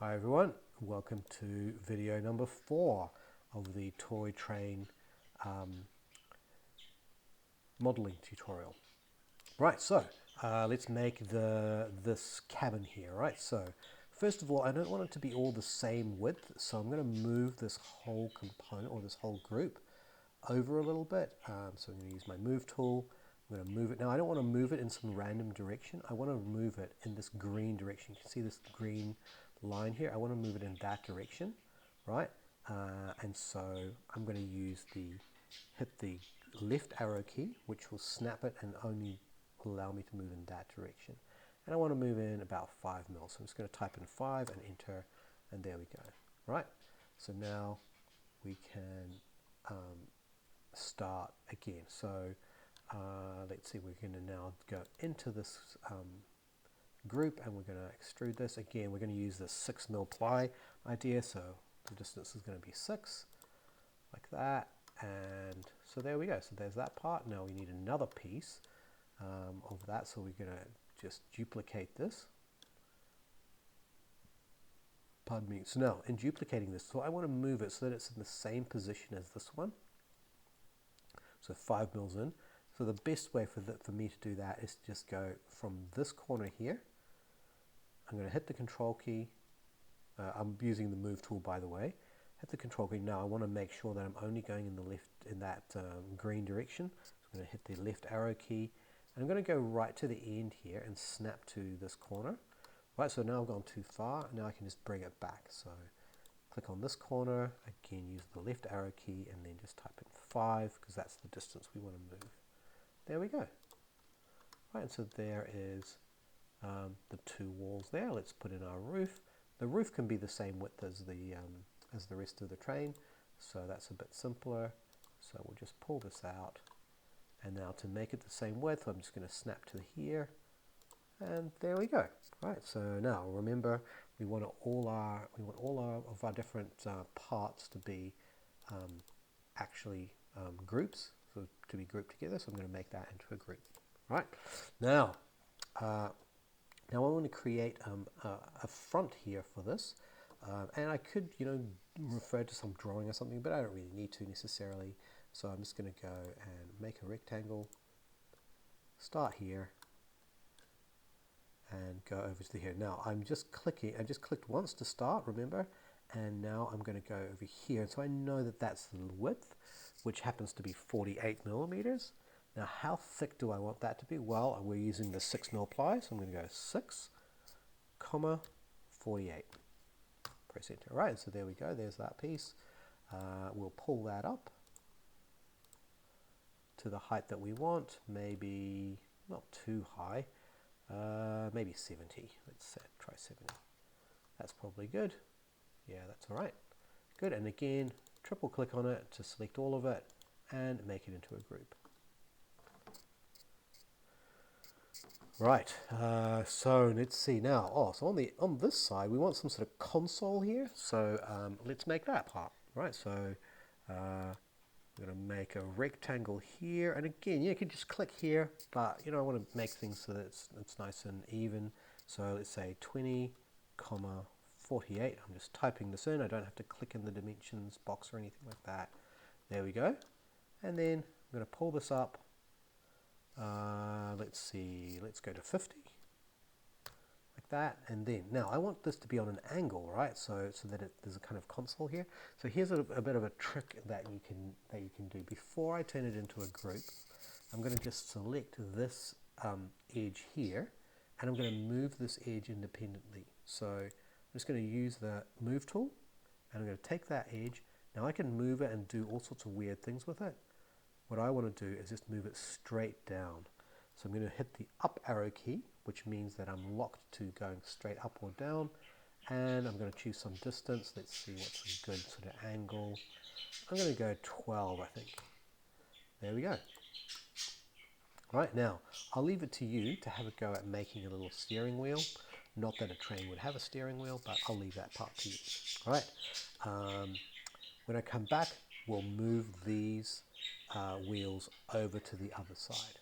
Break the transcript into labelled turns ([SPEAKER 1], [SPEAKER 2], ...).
[SPEAKER 1] Hi everyone, welcome to video number 4 of the ToyTrain modeling tutorial. Right, so let's make this cabin here, right? So first of all, I don't want it to be all the same width, so I'm going to move this whole component or this whole group over a little bit. So I'm going to use my move tool. I'm going to move it. Now I don't want to move it in some random direction. I want to move it in this green direction. You can see this green line here. I want to move it in that direction, right? And so I'm going to hit the left arrow key, which will snap it and only allow me to move in that direction. And I want to move in about 5 mils. So I'm just going to type in 5 and enter, and there we go, right? So now we can start again. So let's see, we're going to now go into this group and we're going to extrude this. Again, we're going to use this 6 mil ply idea, so the distance is going to be 6, like that. And so there we go. So there's that part. Now we need another piece of that, so we're going to just duplicate this. Pardon me. So now in duplicating this, so I want to move it so that it's in the same position as this one. So 5 mils in. So the best way for me to do that is to just go from this corner here. I'm going to hit the control key. I'm using the move tool, by the way. Hit the control key. Now I want to make sure that I'm only going in that green direction. So I'm going to hit the left arrow key. And I'm going to go right to the end here and snap to this corner. Right, so now I've gone too far. Now I can just bring it back. So click on this corner, again use the left arrow key and then just type in 5 because that's the distance we want to move. There we go. Right, and so there is the 2 walls there. Let's put in our roof. The roof can be the same width as the rest of the train, so that's a bit simpler. So we'll just pull this out, and now to make it the same width, I'm just going to snap to here, and there we go. Right, so now remember, we want all of our different parts to be actually groups, so to be grouped together. So I'm going to make that into a group. Right, now I want to create a front here for this, and I could refer to some drawing or something, but I don't really need to necessarily. So I'm just going to go and make a rectangle, start here, and go over to here. Now I'm just clicking, I just clicked once to start, remember, and now I'm going to go over here. So I know that that's the width, which happens to be 48 millimeters. Now how thick do I want that to be? Well, we're using the 6 mil ply, so I'm going to go 6, 48. Press enter. Right, so there we go, there's that piece. We'll pull that up to the height that we want, maybe not too high. Maybe 70. Let's try 70. That's probably good. Yeah, that's all right. Good. And again, triple click on it to select all of it and make it into a group. Right. So let's see now. Oh, so on this side we want some sort of console here. So let's make that part. Right. So I'm going to make a rectangle here, and again, you can just click here, but I want to make things so that it's nice and even. So let's say 20, 48. I'm just typing this in. I don't have to click in the dimensions box or anything like that. There we go. And then I'm going to pull this up. Let's see. Let's go to 50. Like that, and then now I want this to be on an angle, right? So that there's a kind of console here. So here's a bit of a trick that you can do. Before I turn it into a group, I'm going to just select this edge here, and I'm going to move this edge independently. So I'm just going to use the move tool, and I'm going to take that edge. Now I can move it and do all sorts of weird things with it. What I want to do is just move it straight down. So I'm going to hit the up arrow key, which means that I'm locked to going straight up or down, and I'm going to choose some distance. Let's see what's a good sort of angle. I'm going to go 12, I think. There we go. Right, now I'll leave it to you to have a go at making a little steering wheel. Not that a train would have a steering wheel, but I'll leave that part to you. All right. When I come back, we'll move these wheels over to the other side.